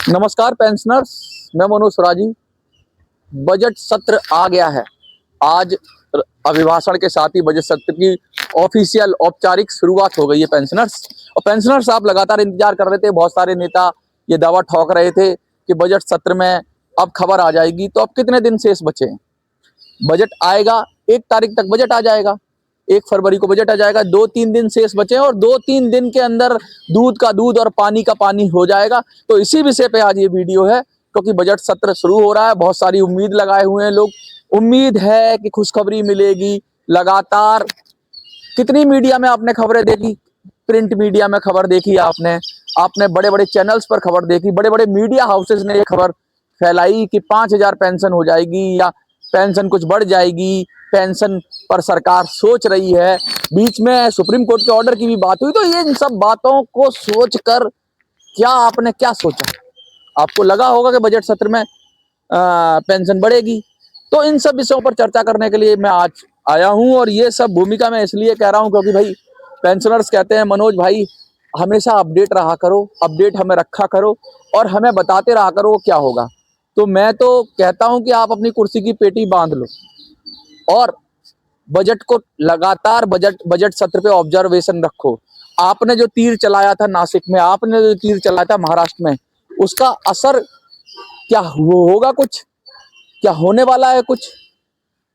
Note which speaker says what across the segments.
Speaker 1: नमस्कार पेंशनर्स, मैं मनोज सुराजी। बजट सत्र आ गया है। आज अभिभाषण के साथ ही बजट सत्र की ऑफिशियल औपचारिक शुरुआत हो गई है पेंशनर्स। और पेंशनर्स आप लगातार इंतजार कर रहे थे। बहुत सारे नेता ये दावा ठोक रहे थे कि बजट सत्र में अब खबर आ जाएगी। तो अब कितने दिन शेष बचे हैं? बजट आएगा, 1 तारीख तक बजट आ जाएगा, 1 फरवरी को बजट आ जाएगा। 2-3 दिन शेष बचे हैं और 2-3 दिन के अंदर दूध का दूध और पानी का पानी हो जाएगा। तो इसी विषय पे आज ये वीडियो है, क्योंकि बजट सत्र शुरू हो रहा है। बहुत सारी उम्मीद लगाए हुए हैं लोग। उम्मीद है कि खुशखबरी मिलेगी। लगातार कितनी मीडिया में आपने खबरें देखी, प्रिंट मीडिया में खबर देखी, आपने बड़े बड़े चैनल्स पर खबर देखी, बड़े बड़े मीडिया हाउसेस ने ये खबर फैलाई कि 5,000 पेंशन हो जाएगी या पेंशन कुछ बढ़ जाएगी, पेंशन पर सरकार सोच रही है। बीच में सुप्रीम कोर्ट के ऑर्डर की भी बात हुई। तो ये इन सब बातों को सोचकर क्या आपने क्या सोचा? आपको लगा होगा कि बजट सत्र में पेंशन बढ़ेगी। तो इन सब विषयों पर चर्चा करने के लिए मैं आज आया हूं। और ये सब भूमिका मैं इसलिए कह रहा हूं क्योंकि भाई पेंशनर्स कहते हैं, मनोज भाई हमेशा अपडेट रहा करो, अपडेट हमें रखा करो और हमें बताते रहा करो क्या होगा। तो मैं तो कहता हूं कि आप अपनी कुर्सी की पेटी बांध लो और बजट को लगातार बजट सत्र पे ऑब्जर्वेशन रखो। आपने जो तीर चलाया था नासिक में, आपने जो तीर चलाया था महाराष्ट्र में, उसका असर क्या होगा, कुछ क्या होने वाला है, कुछ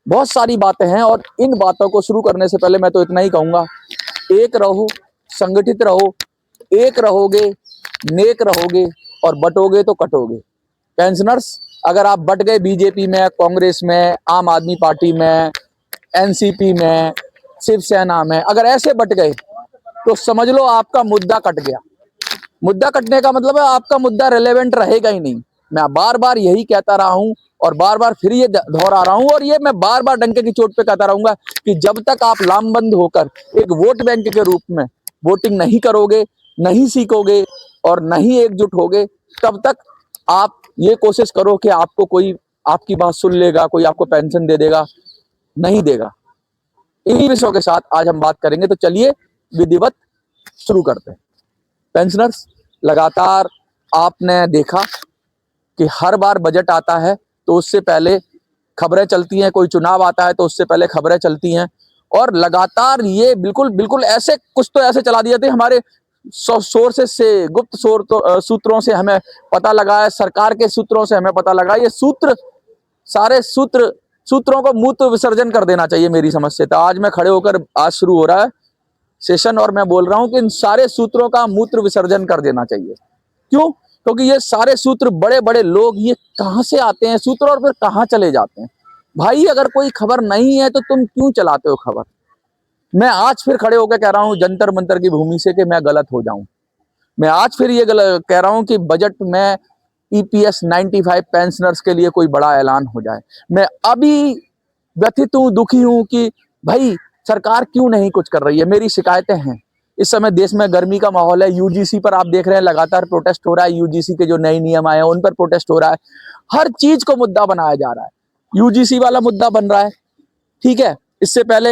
Speaker 1: बहुत सारी बातें हैं। और इन बातों को शुरू करने से पहले मैं तो इतना ही कहूंगा, एक रहो, संगठित रहो, एक रहोगे, नेक रहोगे और बटोगे तो कटोगे। पेंशनर्स, अगर आप बट गए बीजेपी में, कांग्रेस में, आम आदमी पार्टी में, एनसीपी में, शिवसेना में, अगर ऐसे बट गए तो समझ लो आपका मुद्दा कट गया। मुद्दा कटने का मतलब है आपका मुद्दा रिलेवेंट रहेगा ही नहीं। मैं बार बार यही कहता रहा हूं और बार बार फिर ये दोहरा रहा हूं और ये मैं बार बार डंके की चोट पे कहता रहूंगा कि जब तक आप लामबंद होकर एक वोट बैंक के रूप में वोटिंग नहीं करोगे, नहीं सीखोगे और नहीं एकजुट होगे, तब तक आप ये कोशिश करो कि आपको कोई आपकी बात सुन लेगा, कोई आपको पेंशन दे देगा, नहीं देगा। इन्हीं विषयों के साथ आज हम बात करेंगे। तो चलिए विधिवत शुरू करते हैं। पेंशनर्स, लगातार आपने देखा कि हर बार बजट आता है तो उससे पहले खबरें चलती हैं, कोई चुनाव आता है तो उससे पहले खबरें चलती हैं। और लगातार ये बिल्कुल ऐसे कुछ तो ऐसे चला दिए थे, हमारे सोर्सेस से, गुप्त सूत्रों से हमें पता लगा है, सरकार के सूत्रों से हमें पता लगा। ये सारे सूत्रों को मूत्र विसर्जन कर देना चाहिए मेरी समझ से। तो आज मैं खड़े होकर, आज शुरू हो रहा है सेशन और मैं बोल रहा हूं कि इन सारे सूत्रों का मूत्र विसर्जन कर देना चाहिए। क्यों? क्योंकि ये सारे सूत्र, बड़े बड़े लोग, ये कहां से आते हैं सूत्र और फिर कहां चले जाते हैं? भाई अगर कोई खबर नहीं है तो तुम क्यों चलाते हो खबर? मैं आज फिर खड़े होकर कह रहा हूं जंतर मंतर की भूमि से कि मैं गलत हो जाऊं। मैं आज फिर ये कह रहा हूं कि बजट में EPS 95 पेंशनर्स के लिए कोई बड़ा ऐलान हो जाए। मैं अभी व्यथित हूं, दुखी हूं कि भाई सरकार क्यों नहीं कुछ कर रही है। मेरी शिकायतें हैं। इस समय देश में गर्मी का माहौल है। यूजीसी पर आप देख रहे हैं लगातार प्रोटेस्ट हो रहा है। यूजीसी के जो नए नियम आए हैं उन पर प्रोटेस्ट हो रहा है। हर चीज को मुद्दा बनाया जा रहा है। यूजीसी वाला मुद्दा बन रहा है, ठीक है। इससे पहले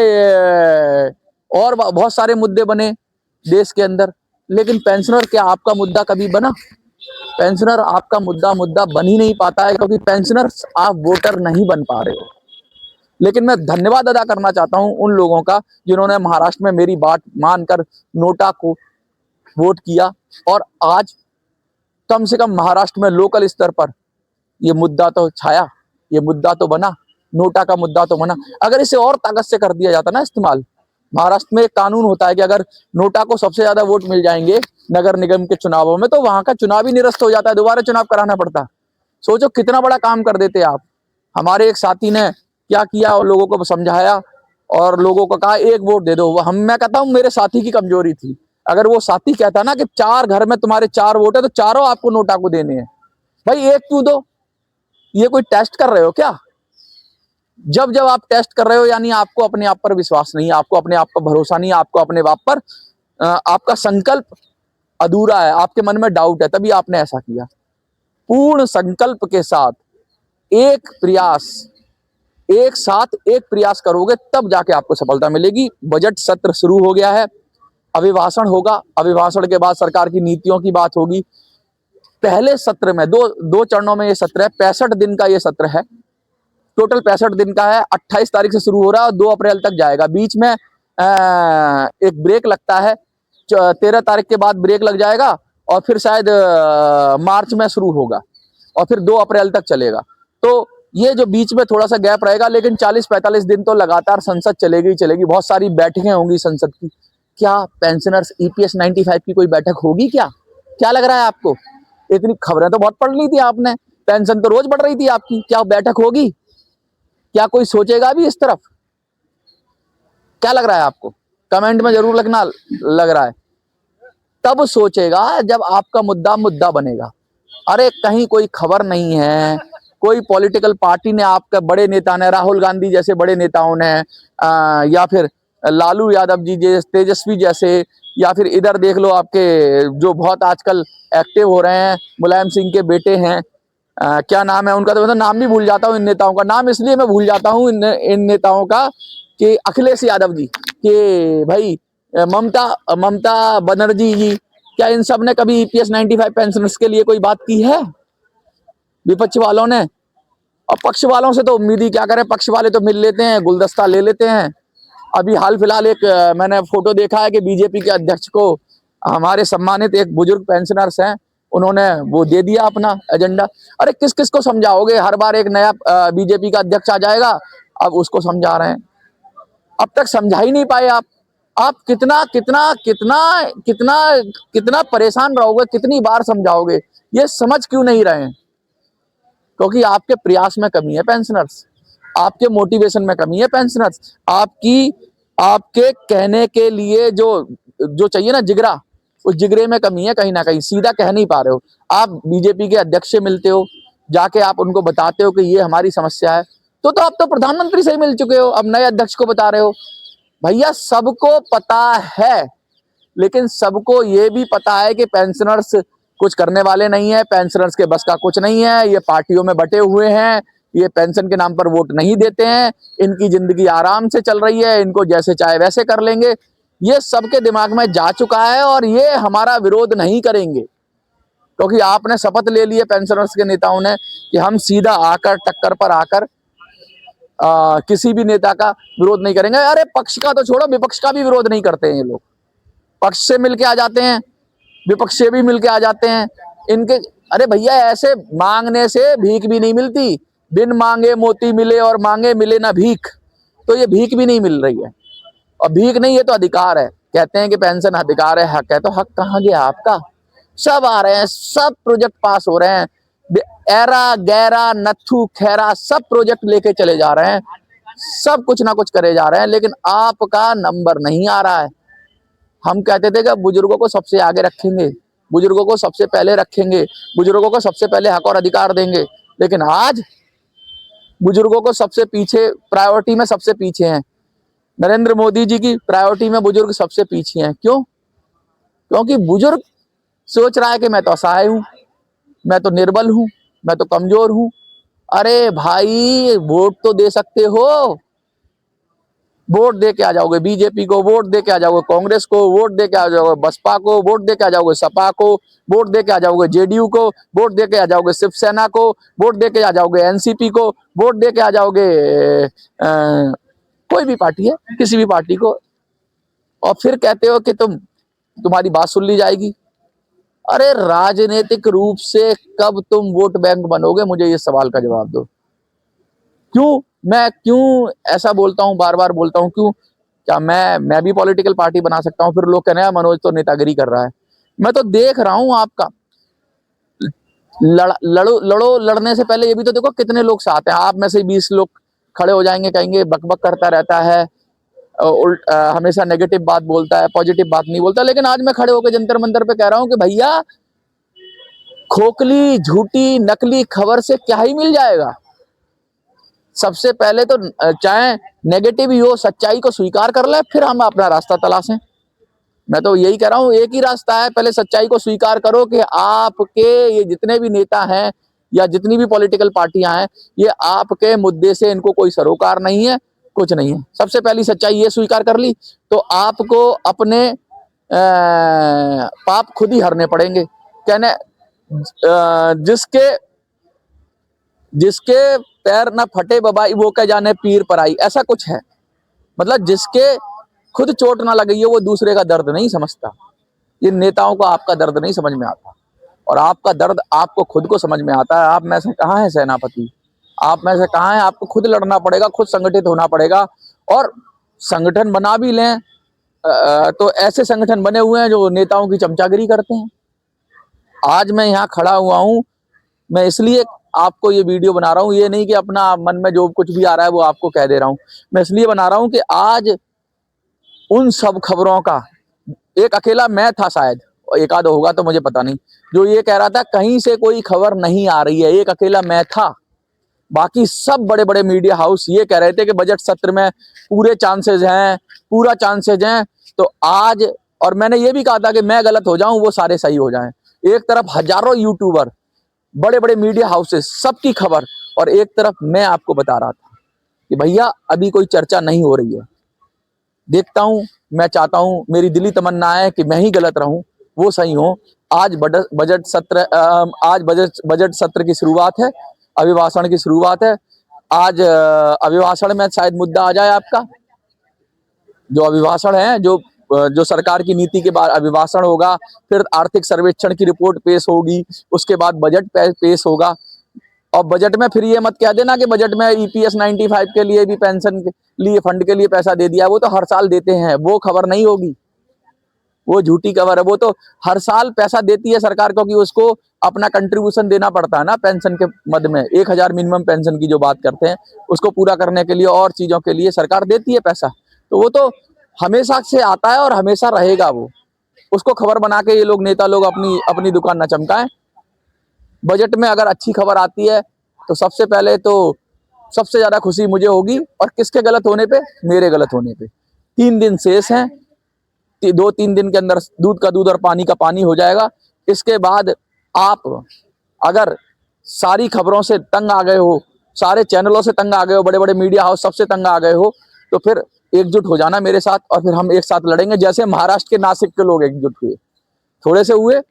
Speaker 1: और बहुत सारे मुद्दे बने देश के अंदर, लेकिन पेंशनर क्या आपका मुद्दा कभी बना? पेंशनर आपका मुद्दा बन ही नहीं पाता है क्योंकि पेंशनर आप वोटर नहीं बन पा रहे हो। लेकिन मैं धन्यवाद अदा करना चाहता हूं उन लोगों का जिन्होंने महाराष्ट्र में मेरी बात मानकर नोटा को वोट किया और आज कम से कम महाराष्ट्र में लोकल स्तर पर यह मुद्दा तो छाया, ये मुद्दा तो बना, नोटा का मुद्दा तो बना। अगर इसे और ताकत से कर दिया जाता ना इस्तेमाल, महाराष्ट्र में एक कानून होता है कि अगर नोटा को सबसे ज्यादा वोट मिल जाएंगे नगर निगम के चुनावों में तो वहां का चुनाव ही निरस्त हो जाता है, दोबारा चुनाव कराना पड़ता। सोचो कितना बड़ा काम कर देते आप। हमारे एक साथी ने क्या किया और लोगों को समझाया और लोगों को कहा एक वोट दे दो। मैं कहता हूं मेरे साथी की कमजोरी थी। अगर वो साथी कहता ना कि 4 घर में तुम्हारे 4 वोट है तो चारों आपको नोटा को देने हैं, भाई एक क्यों दो? ये कोई टेस्ट कर रहे हो क्या? जब आप टेस्ट कर रहे हो यानी आपको अपने आप पर विश्वास नहीं है, आपको अपने आप पर भरोसा नहीं है, आपको अपने आप पर आपका संकल्प अधूरा है, आपके मन में डाउट है, तभी आपने ऐसा किया। पूर्ण संकल्प के साथ एक साथ एक प्रयास करोगे तब जाके आपको सफलता मिलेगी। बजट सत्र शुरू हो गया है, अभिभाषण होगा, अभिभाषण के बाद सरकार की नीतियों की बात होगी। पहले सत्र में दो चरणों में ये सत्र है, 65 दिन का ये सत्र है, टोटल 65 दिन का है। 28 तारीख से शुरू हो रहा है और 2 अप्रैल तक जाएगा। बीच में एक ब्रेक लगता है, 13 तारीख के बाद ब्रेक लग जाएगा और फिर शायद मार्च में शुरू होगा और फिर 2 अप्रैल तक चलेगा। तो ये जो बीच में थोड़ा सा गैप रहेगा, लेकिन 40-45 दिन तो लगातार संसद चलेगी ही चलेगी। बहुत सारी बैठकें होंगी संसद की। क्या पेंशनर्स EPS 95 की कोई बैठक होगी क्या? क्या लग रहा है आपको? इतनी खबरें तो बहुत पढ़ ली थी आपने, पेंशन तो रोज बढ़ रही थी आपकी। क्या बैठक होगी? क्या कोई सोचेगा भी इस तरफ? क्या लग रहा है आपको? कमेंट में जरूर लिखना लग रहा है। तब सोचेगा जब आपका मुद्दा बनेगा। अरे कहीं कोई खबर नहीं है, कोई पॉलिटिकल पार्टी ने, आपके बड़े नेता ने, राहुल गांधी जैसे बड़े नेताओं ने, या फिर लालू यादव जी जैसे, तेजस्वी जैसे, या फिर इधर देख लो आपके जो बहुत आजकल एक्टिव हो रहे हैं, मुलायम सिंह के बेटे हैं, क्या नाम है उनका, तो मैं नाम भी भूल जाता हूँ। इन नेताओं का नाम इसलिए मैं भूल जाता हूँ इन नेताओं का कि अखिलेश यादव जी के भाई, ममता बनर्जी जी, क्या इन सब ने कभी EPS 95 पेंशनर्स के लिए कोई बात की है विपक्ष वालों ने? और पक्ष वालों से तो उम्मीद ही क्या करें, पक्ष वाले तो मिल लेते हैं, गुलदस्ता ले लेते हैं। अभी हाल फिलहाल एक मैंने फोटो देखा है कि बीजेपी के अध्यक्ष को हमारे सम्मानित एक बुजुर्ग पेंशनर्स हैं, उन्होंने वो दे दिया अपना एजेंडा। अरे किस किस को समझाओगे? हर बार एक नया बीजेपी का अध्यक्ष आ जाएगा, अब उसको समझा रहे हैं। अब तक समझा ही नहीं पाए आप कितना कितना कितना कितना कितना परेशान रहोगे, कितनी बार समझाओगे? ये समझ क्यों नहीं रहे हैं? क्योंकि आपके प्रयास में कमी है पेंशनर्स, आपके मोटिवेशन में कमी है पेंशनर्स, आपके कहने के लिए जो चाहिए ना जिगरा, उस जिगरे में कमी है कहीं ना कहीं। सीधा कह नहीं पा रहे हो। आप बीजेपी के अध्यक्ष से मिलते हो, जाके आप उनको बताते हो कि ये हमारी समस्या है, तो आप तो प्रधानमंत्री से ही मिल चुके हो, अब नए अध्यक्ष को बता रहे हो। भैया सबको पता है, लेकिन सबको ये भी पता है कि पेंशनर्स कुछ करने वाले नहीं है, पेंशनर्स के बस का कुछ नहीं है, ये पार्टियों में बटे हुए हैं, ये पेंशन के नाम पर वोट नहीं देते हैं, इनकी जिंदगी आराम से चल रही है, इनको जैसे चाहे वैसे कर लेंगे। ये सबके दिमाग में जा चुका है और ये हमारा विरोध नहीं करेंगे, क्योंकि आपने शपथ ले ली है पेंशनर्स के नेताओं ने कि हम सीधा आकर टक्कर पर आकर किसी भी नेता का विरोध नहीं करेंगे। अरे पक्ष का तो छोड़ो, विपक्ष का भी विरोध नहीं करते हैं ये लोग। पक्ष से मिलके आ जाते हैं, विपक्ष से भी मिलके आ जाते हैं इनके। अरे भैया ऐसे मांगने से भीख भी नहीं मिलती। बिन मांगे मोती मिले और मांगे मिले ना भीख, तो ये भीख भी नहीं मिल रही है। और भीख नहीं, ये तो अधिकार है। कहते हैं कि पेंशन अधिकार है, हक है, तो हक कहाँ गया आपका? सब आ रहे हैं, सब प्रोजेक्ट पास हो रहे हैं, एरा गैरा नथु खैरा सब प्रोजेक्ट लेके चले जा रहे हैं, सब कुछ ना कुछ करे जा रहे हैं, लेकिन आपका नंबर नहीं आ रहा है। हम कहते थे कि बुजुर्गों को सबसे आगे रखेंगे, बुजुर्गों को सबसे पहले रखेंगे, बुजुर्गों को सबसे पहले हक और अधिकार देंगे, लेकिन आज बुजुर्गों को सबसे पीछे, प्रायोरिटी में सबसे पीछे हैं। नरेंद्र मोदी जी की प्रायोरिटी में बुजुर्ग सबसे पीछे हैं। क्यों? क्योंकि बुजुर्ग सोच रहा है कि मैं तो असहाय हूं, मैं तो निर्बल हूं, मैं तो कमजोर हूं। अरे भाई वोट तो दे सकते हो, वोट दे के आ जाओगे बीजेपी को, वोट दे के आ जाओगे कांग्रेस को, वोट दे के आ जाओगे बसपा को, वोट दे के आ जाओगे सपा को, वोट दे के आ जाओगे JDU को, वोट दे के आ जाओगे शिवसेना को, वोट दे के आ जाओगे NCP को, वोट दे के आ जाओगे कोई भी पार्टी है, किसी भी पार्टी को, और फिर कहते हो कि तुम्हारी बात सुन ली जाएगी। अरे राजनीतिक रूप से कब तुम वोट बैंक बनोगे? मुझे ये सवाल का जवाब दो। मैं क्यों ऐसा बोलता हूँ, बार बार बोलता हूँ? क्यों? क्या मैं भी पॉलिटिकल पार्टी बना सकता हूँ? फिर लोग कहने हैं मनोज तो नेतागिरी कर रहा है। मैं तो देख रहा हूँ आपका लड़ो, लड़ने से पहले ये भी तो देखो कितने लोग साथ हैं। आप में से 20 लोग खड़े हो जाएंगे, कहेंगे बकबक करता रहता है, हमेशा नेगेटिव बात बोलता है, पॉजिटिव बात नहीं बोलता। लेकिन आज मैं खड़े होकर जंतर मंतर पे कह रहा हूं कि भैया खोखली झूठी नकली खबर से क्या ही मिल जाएगा। सबसे पहले तो चाहे नेगेटिव ही हो, सच्चाई को स्वीकार कर ले, फिर हम अपना रास्ता तलाशें। मैं तो यही कह रहा हूं, एक ही रास्ता है, पहले सच्चाई को स्वीकार करो कि आपके ये जितने भी नेता हैं या जितनी भी पॉलिटिकल पार्टियां हैं, ये आपके मुद्दे से इनको कोई सरोकार नहीं है, कुछ नहीं है। सबसे पहली सच्चाई ये स्वीकार कर ली तो आपको अपने पाप खुद ही हरने पड़ेंगे। कहने जिसके जिसके पैर न फटे बबाई वो क्या जाने पीर पर आई, ऐसा कुछ है। मतलब जिसके खुद चोट ना लगी है वो दूसरे का दर्द नहीं समझता। ये नेताओं को आपका दर्द नहीं समझ में आता, और आपका दर्द आपको खुद को समझ में आता है। आप में से कहाँ है सेनापति, आप में से कहाँ है? आपको खुद लड़ना पड़ेगा, खुद संगठित होना पड़ेगा। और संगठन बना भी लें तो ऐसे संगठन बने हुए हैं जो नेताओं की चमचागिरी करते हैं। आज मैं यहाँ खड़ा हुआ हूँ, मैं इसलिए आपको ये वीडियो बना रहा हूँ, ये नहीं कि अपना मन में जो कुछ भी आ रहा है वो आपको कह दे रहा हूँ। मैं इसलिए बना रहा हूँ कि आज उन सब खबरों का एक अकेला मैं था शायद, और एक आध होगा तो मुझे पता नहीं, जो ये कह रहा था कहीं से कोई खबर नहीं आ रही है। एक अकेला मैं था। बाकी सब बड़े बड़े मीडिया हाउस ये कह रहे थे कि बजट सत्र में पूरे चांसेस हैं, पूरा चांसेस हैं। तो आज, और मैंने ये भी कहा था कि मैं गलत हो जाऊं वो सारे सही हो जाएं। एक तरफ हजारों यूट्यूबर, बड़े बड़े मीडिया हाउसेस, सबकी खबर, और एक तरफ मैं आपको बता रहा था कि भैया अभी कोई चर्चा नहीं हो रही है। देखता हूं, मैं चाहता हूं, मेरी दिली तमन्ना है कि मैं ही गलत रहूं, वो सही हो। आज बजट सत्र आज बजट सत्र की शुरुआत है, अभिभाषण की शुरुआत है। आज अभिभाषण में शायद मुद्दा आ जाए आपका, जो अभिभाषण है, जो सरकार की नीति के बाद अभिभाषण होगा, फिर आर्थिक सर्वेक्षण की रिपोर्ट पेश होगी, उसके बाद बजट पेश होगा। और बजट में फिर ये मत कह देना कि बजट में ईपीएस 95 के लिए भी, पेंशन के लिए, फंड के लिए पैसा दे दिया। वो तो हर साल देते हैं, वो खबर नहीं होगी, वो झूठी खबर है। वो तो हर साल पैसा देती है सरकार, क्योंकि उसको अपना कंट्रीब्यूशन देना पड़ता है ना पेंशन के मद में। 1000 मिनिमम पेंशन की जो बात करते हैं, उसको पूरा करने के लिए और चीजों के लिए सरकार देती है पैसा। तो वो तो हमेशा से आता है और हमेशा रहेगा। वो उसको खबर बना के ये लोग, नेता लोग, अपनी अपनी दुकान न चमकाएं। बजट में अगर अच्छी खबर आती है तो सबसे पहले तो सबसे ज्यादा खुशी मुझे होगी, और किसके गलत होने पे? मेरे गलत होने पे। 3 दिन शेष हैं, 2-3 दिन के अंदर दूध का दूध और पानी का पानी हो जाएगा। इसके बाद आप अगर सारी खबरों से तंग आ गए हो, सारे चैनलों से तंग आ गए हो, बड़े बड़े मीडिया हाउस सबसे तंग आ गए हो, तो फिर एकजुट हो जाना मेरे साथ, और फिर हम एक साथ लड़ेंगे। जैसे महाराष्ट्र के नासिक के लोग एकजुट हुए, थोड़े से हुए।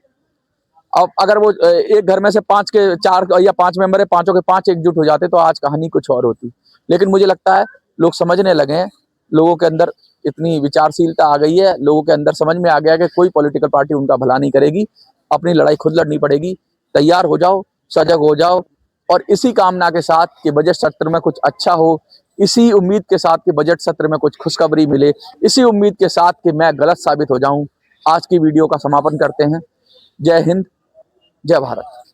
Speaker 1: अब अगर वो एक घर में से 5 के 4 या 5 मेंबर है, 5 के 5 एकजुट हो जाते तो आज कहानी कुछ और होती। लेकिन मुझे लगता है लोग समझने लगे हैं, लोगों के अंदर इतनी विचारशीलता आ गई है, लोगों के अंदर समझ में आ गया कि कोई पॉलिटिकल पार्टी उनका भला नहीं करेगी, अपनी लड़ाई खुद लड़नी पड़ेगी। तैयार हो जाओ, सजग हो जाओ, और इसी कामना के साथ कि बजट सत्र में कुछ अच्छा हो, इसी उम्मीद के साथ कि बजट सत्र में कुछ खुशखबरी मिले, इसी उम्मीद के साथ कि मैं गलत साबित हो जाऊं, आज की वीडियो का समापन करते हैं। जय हिंद, जय भारत।